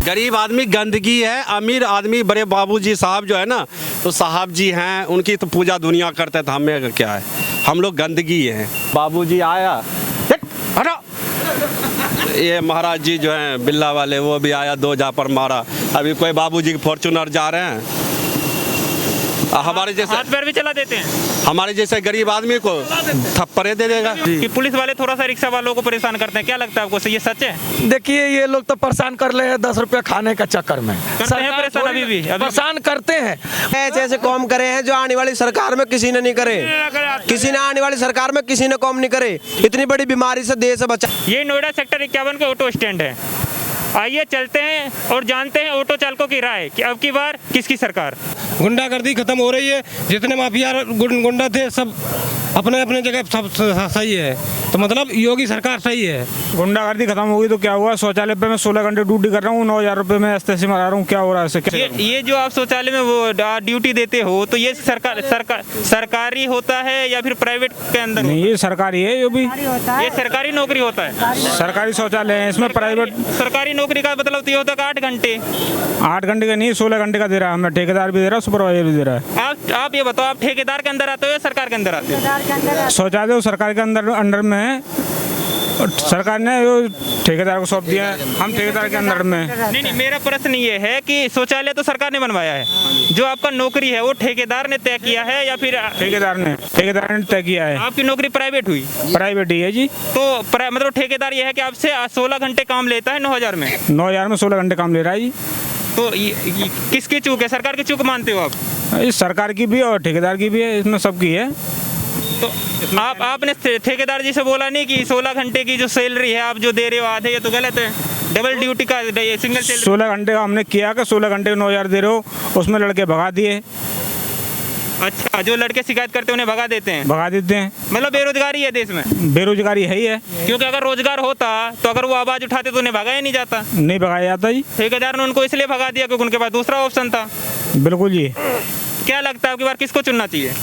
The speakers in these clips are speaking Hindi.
गरीब आदमी गंदगी है, अमीर आदमी बड़े बाबूजी साहब जो है ना, तो साहब जी हैं, उनकी तो पूजा दुनिया करते, तो हमें क्या है, हम लोग गंदगी हैं। बाबूजी आया, हटो, ये महाराज जी जो हैं बिल्ला वाले, वो भी आया, 2 जापर मारा। अभी कोई बाबूजी के फॉर्चूनर जा रहे हैं, हमारे जैसे हाथ पैर भी चला देते हैं, हमारे जैसे गरीब आदमी को थप्पड़े दे देगा। कि पुलिस वाले थोड़ा सा रिक्शा वालों को परेशान करते हैं, क्या लगता है आपको, ये सच है? देखिए ये लोग तो परेशान कर रहे हैं 10 रुपया खाने का चक्कर में, करते हैं परेशान, अभी परेशान करते हैं। ऐसे ऐसे काम करे हैं जो आने वाली सरकार में किसी ने नहीं करे, किसी ने आने वाली सरकार में किसी ने काम नहीं करे। इतनी बड़ी बीमारी से देश बचा। ये नोएडा सेक्टर 51 का ऑटो स्टैंड है। आइए चलते हैं और जानते हैं ऑटो चालकों की राय कि अब की बार किसकी सरकार। गुंडागर्दी खत्म हो रही है, जितने माफिया गुंडा थे सब अपने अपने जगह सब सही है, तो मतलब योगी सरकार सही है। गुंडागर्दी खत्म होगी तो क्या हुआ, शौचालय पे मैं 16 घंटे ड्यूटी कर रहा हूँ, 9,000 रुपये में एसटीसी मरा रहा हूँ, क्या हो रहा है इससे? ये जो आप शौचालय में वो ड्यूटी देते हो, तो ये सरकारी होता है या फिर प्राइवेट के अंदर? नहीं, ये सरकारी है, ये भी ये सरकारी नौकरी होता है, सरकारी शौचालय है, इसमें प्राइवेट। सरकारी नौकरी का मतलब ये होता है 8 घंटे। 8 घंटे का नहीं, 16 घंटे का दे रहा है हमें, ठेकेदार भी दे रहा है, सुपरवाइजर भी दे रहा है। आप ये बताओ, आप ठेकेदार के अंदर आते हो या सरकार के अंदर आते हो? शौचालय सरकार के अंडर में है, और सरकार ने ठेकेदार को सौंप दिया है, हम ठेकेदार के अंदर में। नहीं, मेरा प्रश्न ये है कि शौचालय तो सरकार ने बनवाया है, जो आपका नौकरी है वो ठेकेदार ने तय किया है या फिर ठेकेदार ने तय किया है। आपकी नौकरी प्राइवेट हुई? प्राइवेट ही है जी। तो मतलब ठेकेदार ये है कि आपसे 16 घंटे काम लेता है 9,000 में? 9,000 में 16 घंटे काम ले रहा है जी। तो ये किसकी चूक है, सरकार की चूक मानते हो आप? इस सरकार की भी और ठेकेदार की भी है, इसमें सबकी है। तो आपने ठेकेदार जी से बोला नहीं कि 16 घंटे की जो सैलरी है आप जो दे रहे हो आधे, ये तो गलत है, डबल ड्यूटी का सिंगल सैलरी। 16 घंटे का हमने किया कि 16 घंटे 9,000 दे रहे हो, उसमें लड़के भगा दिए। अच्छा, जो लड़के शिकायत करते हैं उन्हें भगा देते हैं? भगा देते हैं, मतलब बेरोजगारी है देश में? बेरोजगारी है ही है, क्योंकि अगर रोजगार होता तो अगर वो आवाज उठाते तो उन्हें भगाया नहीं जाता। नहीं भगाया जाता जी। ठेकेदार ने उनको इसलिए भगा दिया क्योंकि उनके पास दूसरा ऑप्शन था। बिल्कुल जी। क्या लगता है आपकी बार किसको चुनना चाहिए?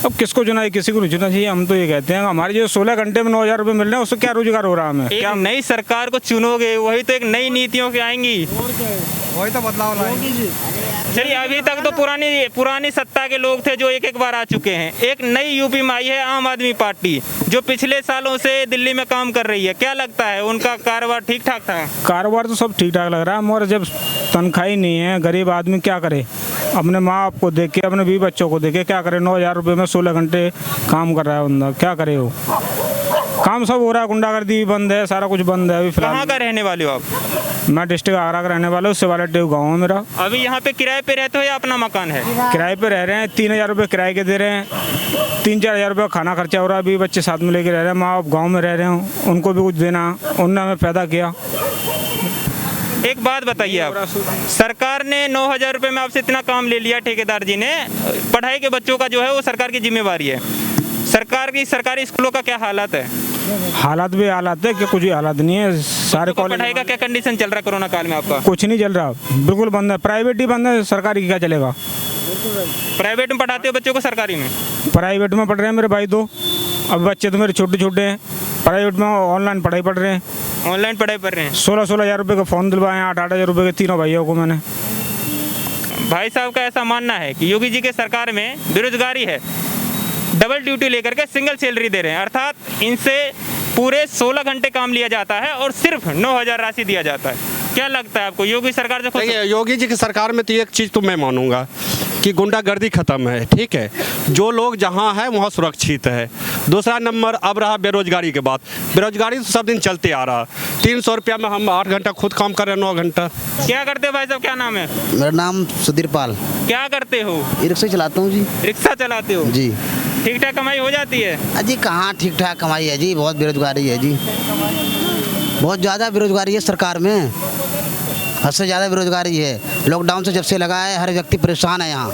अब किसको चुना है, किसी को नहीं चुनना चाहिए। हम तो ये कहते हैं हमारे जो 16 घंटे में 9,000 रुपये मिल रहे हैं, उससे क्या रोजगार हो रहा है हमें? क्या नई सरकार को चुनोगे, वही तो एक नई नीतियों की आएंगी, वही तो बदलाव लाएंगे। चलिए, अभी तक तो पुरानी सत्ता के लोग थे जो एक बार आ चुके हैं। एक नई यूपी में आई है आम आदमी पार्टी, जो पिछले सालों से दिल्ली में काम कर रही है। क्या लगता है उनका कारोबार ठीक ठाक था? कारोबार तो सब ठीक ठाक लग रहा है, मगर जब तनख्वाह ही नहीं है, गरीब आदमी क्या करे? अपने माँ बाप को देख के, अपने 20 बच्चों को देख के क्या करे? 9,000 रुपये में 16 घंटे काम कर रहा है बंदा, क्या करे वो? काम सब हो रहा है, गुंडागर्दी भी बंद है, सारा कुछ बंद है। अभी फिलहाल कहाँ का रहने वाले हो आप? मैं डिस्ट्रिक्ट आगरा का रहने वाला हूँ, शिवालय गाँव है मेरा। अभी यहाँ पे किराए पे रहते हो या अपना मकान है? किराए पे रह रहे हैं, 3,000 रुपये किराए के दे रहे हैं, 3-4 हज़ार रुपये खाना खर्चा हो रहा है। अभी बच्चे साथ में लेके रह रहे हैं, माँ बाप गाँव में रह रहे हैं, उनको भी कुछ देना, उनने हमें पैदा किया। एक बात बताइए आप, सरकार ने 9,000 रुपये में आपसे इतना काम ले लिया, ठेकेदार जी ने, पढ़ाई के बच्चों का जो है वो सरकार की जिम्मेवारी है। सरकारी स्कूलों का क्या हालत है? हालात भी हालात है कि कुछ ही हालात नहीं है। सारे कॉलेज पढ़ाई का क्या कंडीशन चल रहा है कोरोना काल में आपका? कुछ नहीं चल रहा, बिल्कुल बंद है। प्राइवेट ही बंद है, सरकारी की क्या चलेगा? प्राइवेट में पढ़ाते हो बच्चों को, सरकारी में? प्राइवेट में पढ़ रहे हैं मेरे भाई 2, अब बच्चे तो मेरे छोटे छोटे हैं। प्राइवेट में ऑनलाइन पढ़ाई पढ़ रहे हैं। ऑनलाइन पढ़ाई पढ़ रहे हैं। 16-16 हज़ार रुपये का फ़ोन दिलवाए हैं, 8-8 हज़ार रुपये के तीनों भाइयों को मैंने। भाई साहब का ऐसा मानना है कि योगी जी के सरकार में बेरोजगारी है, डबल ड्यूटी लेकर के सिंगल सैलरी दे रहे हैं, अर्थात इनसे पूरे 16 घंटे काम लिया जाता है और सिर्फ 9,000 राशि दिया जाता है। क्या लगता है आपको, योगी सरकार से खुश? योगी जी की सरकार में तो एक चीज़ तो मैं मानूंगा कि गुंडागर्दी खत्म है, ठीक है, जो लोग जहाँ है वहाँ सुरक्षित है। दूसरा नंबर अब रहा बेरोजगारी के बात। बेरोजगारी तो सब दिन चलते आ रहा। 300 रुपया में हम 8 घंटा खुद काम कर रहे हैं, 9 घंटा। क्या करते हो भाई साहब, क्या नाम है? मेरा नाम सुधीर पाल। क्या करते हो? रिक्शा चलाता हूँ जी। रिक्शा चलाते हो जी। ठीक ठाक कमाई हो जाती है? अजी कहाँ ठीक ठाक कमाई है जी, बहुत बेरोजगारी है जी, बहुत ज़्यादा बेरोजगारी है सरकार में, हद से ज़्यादा बेरोजगारी है। लॉकडाउन से जब से लगा है, हर व्यक्ति परेशान है। यहाँ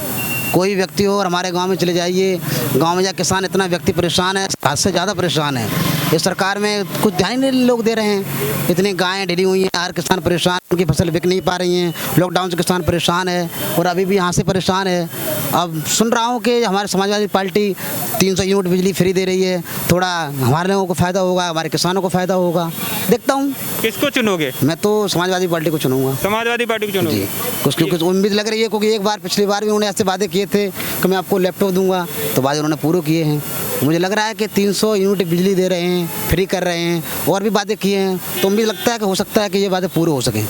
कोई व्यक्ति हो और हमारे गांव में चले जाइए, गांव में जा किसान इतना व्यक्ति परेशान है, हद से ज़्यादा परेशान है। इस सरकार में कुछ ध्यान नहीं लोग दे रहे हैं। इतनी गायें ढली हुई हैं, हर किसान परेशान, उनकी फसल बिक नहीं पा रही हैं। लॉकडाउन से किसान परेशान है और अभी भी यहाँ से परेशान है। अब सुन रहा हूँ कि हमारे समाजवादी पार्टी 300 यूनिट बिजली फ्री दे रही है, थोड़ा हमारे लोगों को फ़ायदा होगा, हमारे किसानों को फ़ायदा होगा। देखता हूँ। किसको चुनोगे? मैं तो समाजवादी पार्टी को चुनूंगा। समाजवादी पार्टी को चुनोगे? जी, कुछ उम्मीद लग रही है, क्योंकि एक बार पिछली बार भी उन्होंने ऐसे वादे किए थे कि मैं आपको लैपटॉप दूंगा, तो वादे उन्होंने पूरे किए हैं। मुझे लग रहा है कि 300 यूनिट बिजली दे रहे हैं, फ्री कर रहे हैं, और भी वादे किए हैं, तो उम्मीद लगता है कि हो सकता है कि ये वादे पूरे हो सकें।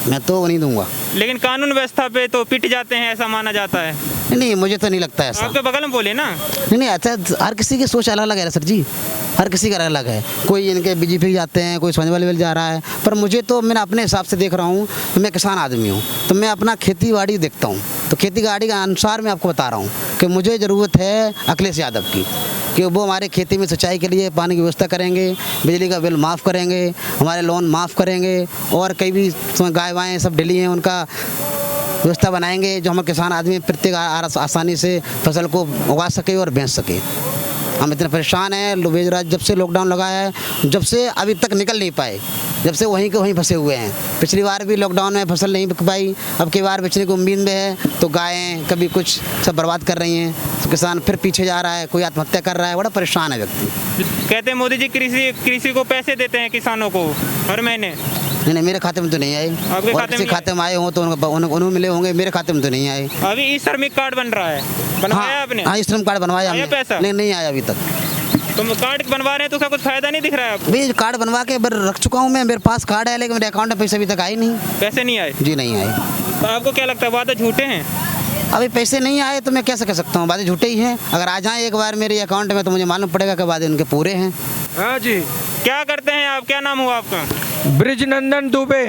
मैं तो नहीं दूंगा। लेकिन कानून व्यवस्था पे तो पिट जाते हैं, ऐसा माना जाता है। नहीं, मुझे तो नहीं लगता ऐसा। आपके बगल में बोले ना। नहीं, अच्छा, हर किसी की सोच अलग अलग है सर जी, हर किसी का अलग है। कोई इनके बीजेपी जाते हैं, कोई समाजवादी वाले जा रहा है, पर मुझे तो मैं अपने हिसाब से देख रहा हूँ। तो मैं किसान आदमी हूँ, तो मैं अपना खेती बाड़ी देखता हूँ, तो खेती बाड़ी का अनुसार मैं आपको बता रहा हूँ कि मुझे ज़रूरत है अखिलेश यादव की, कि वो हमारे खेती में सिंचाई के लिए पानी की व्यवस्था करेंगे, बिजली का बिल माफ़ करेंगे, हमारे लोन माफ़ करेंगे, और कई भी गाय वाएँ सब डली हैं उनका व्यवस्था बनाएंगे, जो हमारे किसान आदमी प्रत्येक आसानी से फसल को उगा सके और बेच सके। हम इतने परेशान हैं, बेरोजगार जब से लॉकडाउन लगा है, जब से अभी तक निकल नहीं पाए, जब से वहीं के वहीं फंसे हुए हैं। पिछली बार भी लॉकडाउन में फसल नहीं बिक पाई, अब की बार बेचने की उम्मीद में है, तो गायें कभी कुछ सब बर्बाद कर रही हैं, तो किसान फिर पीछे जा रहा है, कोई आत्महत्या कर रहा है, बड़ा परेशान है व्यक्ति। कहते हैं मोदी जी कृषि को पैसे देते हैं किसानों को हर महीने। नहीं, मेरे खाते में तो नहीं आए। और किसी खाते में आए हों तो उन्होंने मिले होंगे, मेरे खाते में तो नहीं आए। अभी ई श्रमिक कार्ड बन रहा है, बनवाया आपने? हाँ, श्रम कार्ड बनवाया हमने। पैसा नहीं आया अभी तक। तुम कार्ड बनवा रहे हैं तो उसका कुछ फायदा नहीं दिख रहा है आपको? भाई कार्ड बनवा के रख चुका हूँ मैं, मेरे पास कार्ड है, लेकिन मेरे अकाउंट में पैसे अभी तक आए नहीं। पैसे नहीं आए? जी नहीं आए। तो आपको क्या लगता है वादा झूठे हैं? अभी पैसे नहीं आए तो मैं कैसे कह सकता हूँ, वादे झूठे ही हैं। अगर आ जाएं एक बार मेरे अकाउंट में तो मुझे मालूम पड़ेगा कि वादे उनके पूरे हैं। हाँ जी। क्या करते हैं आप, क्या नाम हुआ आपका? ब्रिजनंदन दुबे।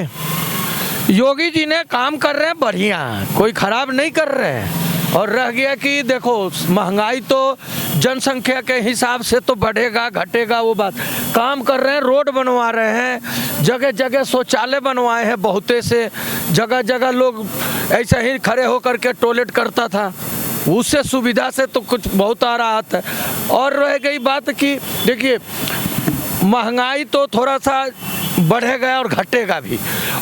योगी जी ने काम कर रहे हैं बढ़िया, कोई खराब नहीं कर रहे हैं। और रह गया कि देखो महंगाई तो जनसंख्या के हिसाब से तो बढ़ेगा घटेगा, वो बात। काम कर रहे हैं, रोड बनवा रहे हैं, जगह जगह शौचालय बनवाए हैं, बहुते से जगह जगह लोग ऐसे ही खड़े होकर के टॉयलेट करता था, उससे सुविधा से तो कुछ बहुत आ रहा था। और रह गई बात कि देखिए महंगाई तो थोड़ा सा बढ़ेगा और घटेगा भी।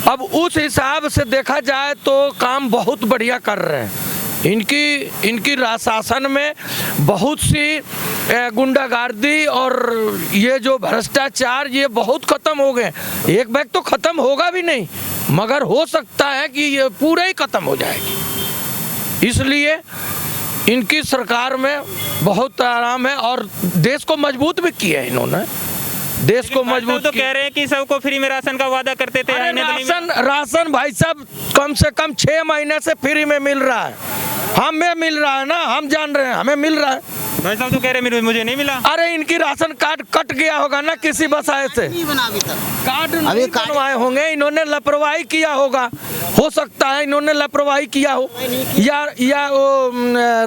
अब उस हिसाब से देखा जाए तो काम बहुत बढ़िया कर रहे हैं। इनकी शासन में बहुत सी गुंडागर्दी और ये जो भ्रष्टाचार ये बहुत ख़त्म हो गए। एक बैग तो ख़त्म होगा भी नहीं, मगर हो सकता है कि ये पूरे ही ख़त्म हो जाएगी। इसलिए इनकी सरकार में बहुत आराम है और देश को मजबूत भी किया है इन्होंने। देश को मजबूत तो कह रहे हैं कि सबको फ्री में राशन का वादा करते थे। राशन भाई साहब कम से कम 6 महीने से फ्री में मिल रहा है। हमें मिल रहा है ना, हम जान रहे हैं, हमें मिल रहा है। भाई साहब तो कह रहे हैं मुझे नहीं मिला। अरे इनकी राशन कार्ड कट गया होगा ना किसी बसाए से, कार्ड नहीं बनवाए होंगे, इन्होंने लापरवाही किया होगा। हो सकता है इन्होंने लापरवाही किया हो, या वो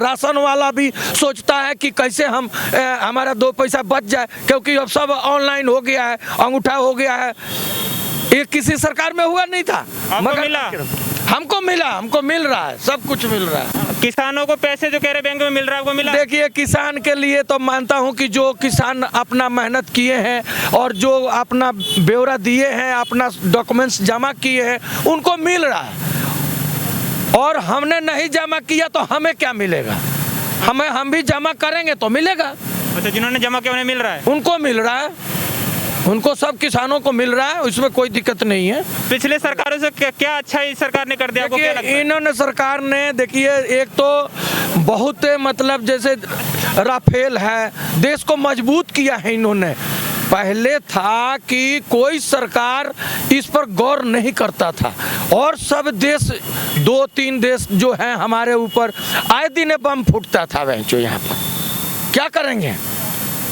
राशन वाला भी सोचता है कि कैसे हम हमारा 2 पैसा बच जाए, क्योंकि अब सब ऑनलाइन हो गया है, अंगूठा हो गया है। ये किसी सरकार में हुआ नहीं था, मगर मिला हमको मिल रहा है, सब कुछ मिल रहा है। किसानों को पैसे जो कह रहे बैंक में मिल रहा है वो मिला? देखिए किसान के लिए तो मानता हूं कि जो किसान अपना मेहनत किए हैं और जो अपना ब्यौरा दिए हैं, अपना डॉक्यूमेंट्स जमा किए हैं, उनको मिल रहा है। और हमने नहीं जमा किया तो हमें क्या मिलेगा? हम भी जमा करेंगे तो मिलेगा। अच्छा, जिन्होंने जमा किया उन्हें मिल रहा है? उनको मिल रहा है, उनको सब किसानों को मिल रहा है, उसमें कोई दिक्कत नहीं है। पिछले सरकारों से क्या अच्छा इस सरकार ने कर दिया? आपको क्या लगता है? इन्होंने सरकार ने देखिए एक तो बहुत मतलब जैसे राफेल है, देश को मजबूत किया है इन्होंने। पहले था कि कोई सरकार इस पर गौर नहीं करता था और सब देश 2-3 देश जो हैं हमारे ऊपर आए दिन बम फूटता था। जो यहाँ पर क्या करेंगे,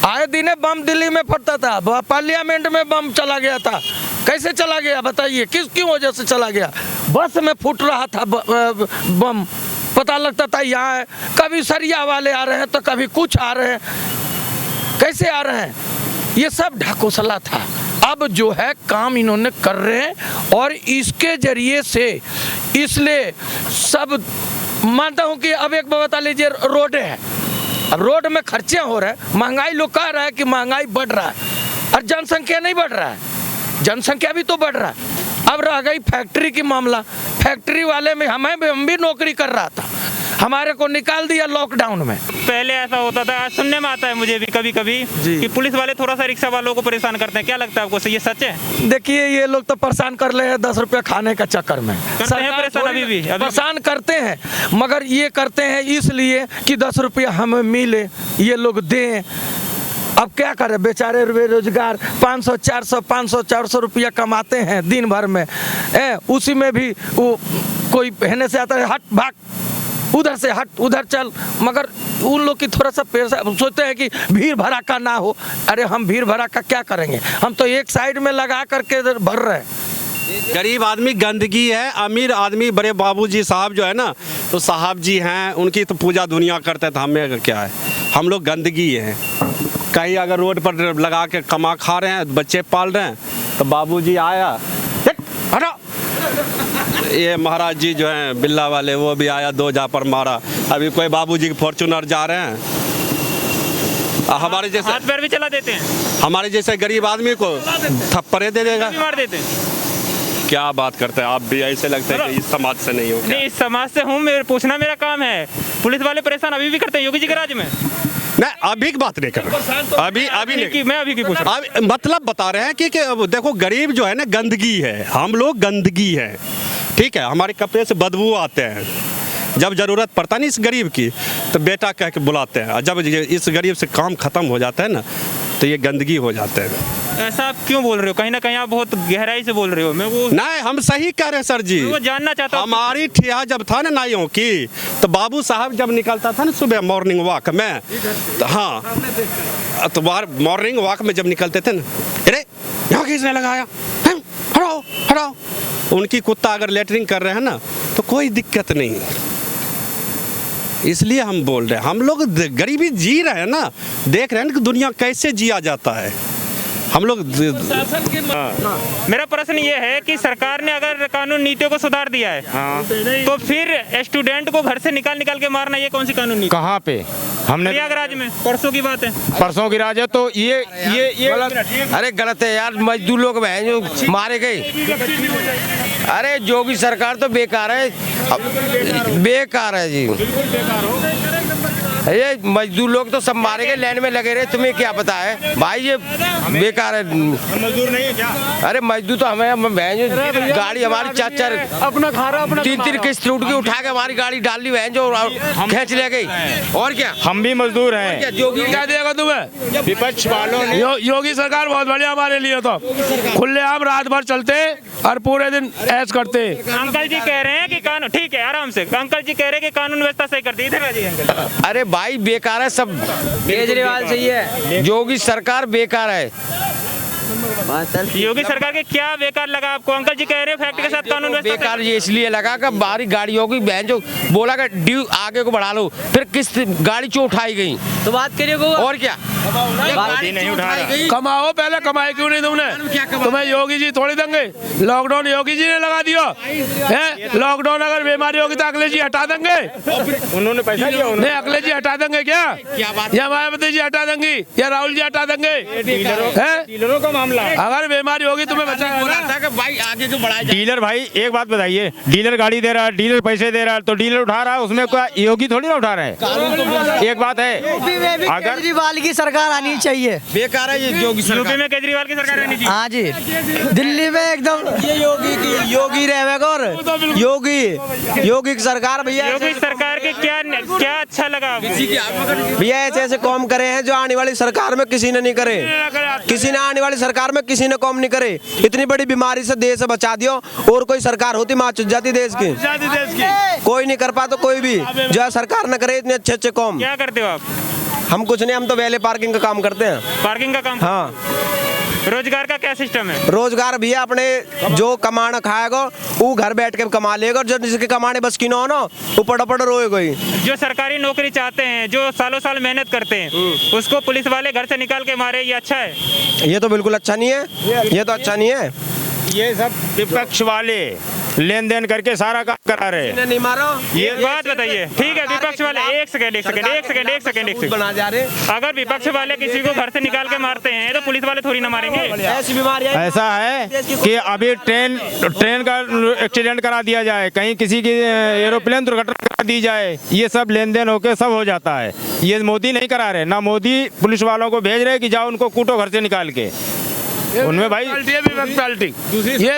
आए दिन बम दिल्ली में फटता था, पार्लियामेंट में बम चला गया था। कैसे चला गया बताइए, किसकी वजह से चला गया? बस में फूट रहा था बम, पता लगता था यहाँ है। कभी सरिया वाले आ रहे हैं तो कभी कुछ आ रहे हैं, कैसे आ रहे हैं? ये सब ढकोसला था। अब जो है काम इन्होंने कर रहे हैं और इसके जरिए से इसलिए सब मानता हूँ कि अब एक बात बता लीजिए, रोडें हैं, अब रोड में खर्चे हो रहे हैं, महंगाई लोग कह रहा है कि महंगाई बढ़ रहा है और जनसंख्या नहीं बढ़ रहा है, जनसंख्या भी तो बढ़ रहा है। अब रह गई फैक्ट्री की मामला, फैक्ट्री वाले में हम भी नौकरी कर रहा था, हमारे को निकाल दिया लॉकडाउन में। पहले ऐसा होता था, आज सुनने में आता है मुझे भी कभी कभी कि पुलिस वाले थोड़ा सा रिक्शा वालों को परेशान करते हैं। क्या लगता है आपको, ये सच है? देखिए ये लोग तो परेशान कर रहे हैं 10 रुपया खाने का चक्कर में। करते हैं परेशान अभी भी? परेशान करते हैं, मगर ये करते हैं इसलिए कि 10 रुपया हमें मिले, ये लोग दें। अब क्या करें, बेचारे बेरोजगार 500-400 रुपया कमाते हैं दिन भर में, उसी में भी वो कोई कहने से आता है हट भाग, उधर से हट उधर चल, मगर उन लोग की थोड़ा सा पैसा सोचते हैं कि भीड़ भड़ाका ना हो। अरे हम भीड़ भड़ाका क्या करेंगे, हम तो एक साइड में लगा करके भर रहे हैं। गरीब आदमी गंदगी है, अमीर आदमी बड़े बाबूजी साहब जो है ना, तो साहब जी हैं, उनकी तो पूजा दुनिया करते हैं, तो हमें क्या है, हम लोग गंदगी हैं। कहीं अगर रोड पर लगा के कमा खा रहे हैं, बच्चे पाल रहे हैं, तो बाबूजी आया हटो, ये महाराज जी जो हैं बिल्ला वाले, वो भी आया 2 झापड़ मारा। अभी कोई बाबूजी के फॉर्च्यूनर जा रहे हैं, हमारे जैसे हाथ पैर भी चला देते हैं, हमारे जैसे गरीब आदमी को थप्पड़े दे देगा, मार देते हैं। क्या बात करते हैं आप भी, ऐसे लगता है कि इस समाज से नहीं हो। नहीं, इस समाज से हूँ, मेरे पूछना मेरा काम है। पुलिस वाले परेशान अभी भी करते हैं योगी जी के राज्य में? नहीं, अभी की बात नहीं कर रहा, अभी नहीं, मैं अभी की पूछ रहा हूं। मतलब बता रहे हैं कि देखो गरीब जो है ना गंदगी है, हम लोग गंदगी है, ठीक है, हमारे कपड़े से बदबू आते हैं। जब ज़रूरत पड़ता नहीं इस गरीब की, तो बेटा कह के बुलाते हैं, और जब इस गरीब से काम ख़त्म हो जाता है ना, तो ये गंदगी हो जाते हैं। ऐसा आप क्यों बोल रहे हो? कहीं ना कहीं आप बहुत गहराई से बोल रहे हो। मैं वो नहीं, हम सही कह रहे हैं सर जी, वो जानना चाहता हूँ। हमारी ठिया जब था ना नाइयों की, तो बाबू साहब जब निकलता था ना सुबह मॉर्निंग वॉक में, तो हाँ, तो मॉर्निंग वॉक में जब निकलते थे ना, अरे यहाँ किसने लगाया, हटाओ हटाओ, उनकी कुत्ता अगर लेटरिंग कर रहे हैं ना, तो कोई दिक्कत नहीं। इसलिए हम बोल रहे हैं, हम लोग गरीबी जी रहे हैं ना, देख रहे हैं कि दुनिया कैसे जिया जाता है। हम लोग मेरा प्रश्न ये है कि सरकार ने अगर कानून नीतियों को सुधार दिया है, तो फिर स्टूडेंट को घर से निकाल के मारना, ये कौन सी कानून नीति? कहाँ पे? हमने प्रयागराज में परसों की बात है, परसों की राज है, तो ये अरे गलत है यार, मजदूर लोग बहन जो मारे गए। अरे योगी सरकार तो बेकार है, बेकार है जी। ये मजदूर लोग तो सब मारे गए, लाइन में लगे रहे, तुम्हें क्या पता है भाई, ये बेकार है। मजदूर नहीं है क्या? अरे मजदूर तो हमें गाड़ी हमारी 4-4 अपना खा रहा, अपना 3-3 किस्त टूट के उठा के हमारी गाड़ी डाल ली बहन जो, खींच ले गई। और क्या, हम भी मजदूर हैं। योगी क्या देगा तुम्हें? विपक्ष वालों ने योगी सरकार बहुत बढ़िया हमारे लिए, तो खुले आम रात भर चलते और पूरे दिन ऐश करते। अंकल जी कह रहे हैं कि कानून ठीक है, आराम से, अंकल जी कह रहे हैं कि कानून व्यवस्था सही कर दी। इधर आ जाइए अंकल। अरे भाई बेकार है सब, केजरीवाल सही है, योगी सरकार बेकार है। योगी सरकार के क्या बेकार लगा आपको? अंकल जी कह रहे हैं फैक्ट्री के साथ कानून व्यवस्था बेकार ये इसलिए लगा कि बाहरी गाड़ियों की बहन जो बोला कि ड्यू आगे को बढ़ा लो, फिर किस्त गाड़ी क्यों उठाई गई? तो बात करिए और क्या, गाड़ी नहीं उठा रहा। कमाओ, पहले कमाई क्यों नहीं तुमने? तुम्हें योगी जी थोड़ी देंगे, लॉकडाउन योगी जी ने लगा दिया है। लॉकडाउन अगर बीमारी होगी तो अखिलेश जी हटा देंगे, उन्होंने पैसा दिया, नहीं अखिलेश जी हटा देंगे क्या? या मायावती जी हटा देंगी, या राहुल जी हटा देंगे? डीलरों का मामला है। अगर बीमारी होगी तुम्हें बचा भाई आगे को बढ़ाया। डीलर भाई एक बात बताइए, डीलर गाड़ी दे रहा है, डीलर पैसे दे रहा है, तो डीलर उठा रहा है, उसमें कोई योगी थोड़ी ना उठा रहे हैं। एक बात है, अगर केजरीवाल की सरकार आनी चाहिए, बेकार है ये योगी सरकार। यूपी में केजरीवाल की सरकार रहनी चाहिए। हाँ जी, दिल्ली में एकदम ये योगी रहेगा, और योगी की सरकार भैया, योगी सरकार के क्या अच्छा लगा? भैया ऐसे ऐसे काम करे हैं जो आने वाली सरकार में किसी ने नहीं करे, किसी ने आने वाली सरकार में किसी ने काम नहीं करे। इतनी बड़ी बीमारी से देश बचा दियो, और कोई सरकार होती माँ चुज जाती देश की, कोई नहीं कर पाता, कोई भी जो है सरकार न करे इतने अच्छे अच्छे काम। क्या करते हो आप? हम कुछ नहीं, हम तो वैले पार्किंग का काम करते हैं। पार्किंग का काम? हाँ। रोजगार का क्या सिस्टम है? रोजगार भैया अपने जो कमाना खाएगा वो घर बैठ के कमा लेगा, और जो जिसके कमाने बस की ना हो ना वो पड़ रोएगा ही। जो सरकारी नौकरी चाहते हैं, जो सालों साल मेहनत करते हैं, उसको पुलिस वाले घर से निकाल के मारे, ये अच्छा है? ये तो बिल्कुल अच्छा नहीं है, ये तो अच्छा नहीं है। ये सब विपक्ष वाले लेन देन करके सारा काम करा रहे हैं। नहीं मारो ये बात बताइए, ठीक है विपक्ष वाले एक सेकंड बना जा रहे। अगर विपक्ष वाले किसी को घर से निकाल के मारते हैं तो पुलिस वाले थोड़ी ना मारेंगे। ऐसी बीमारियां ऐसा है कि अभी ट्रेन का एक्सीडेंट करा दिया जाए, कहीं किसी की एरोप्लेन दुर्घटना करा दी जाए, ये सब लेन देन होके सब हो जाता है। ये मोदी नहीं करा रहे, ना मोदी पुलिस वालों को भेज रहे कि जाओ उनको कूटो घर से निकाल के। उनमें भाई ये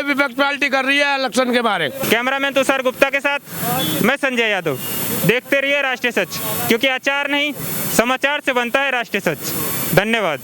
विपक्ष पार्टी कर रही है इलेक्शन के बारे। कैमरामैन तुषार गुप्ता के साथ मैं संजय यादव। देखते रहिए राष्ट्रीय सच, क्योंकि आचार नहीं समाचार से बनता है राष्ट्रीय सच। धन्यवाद।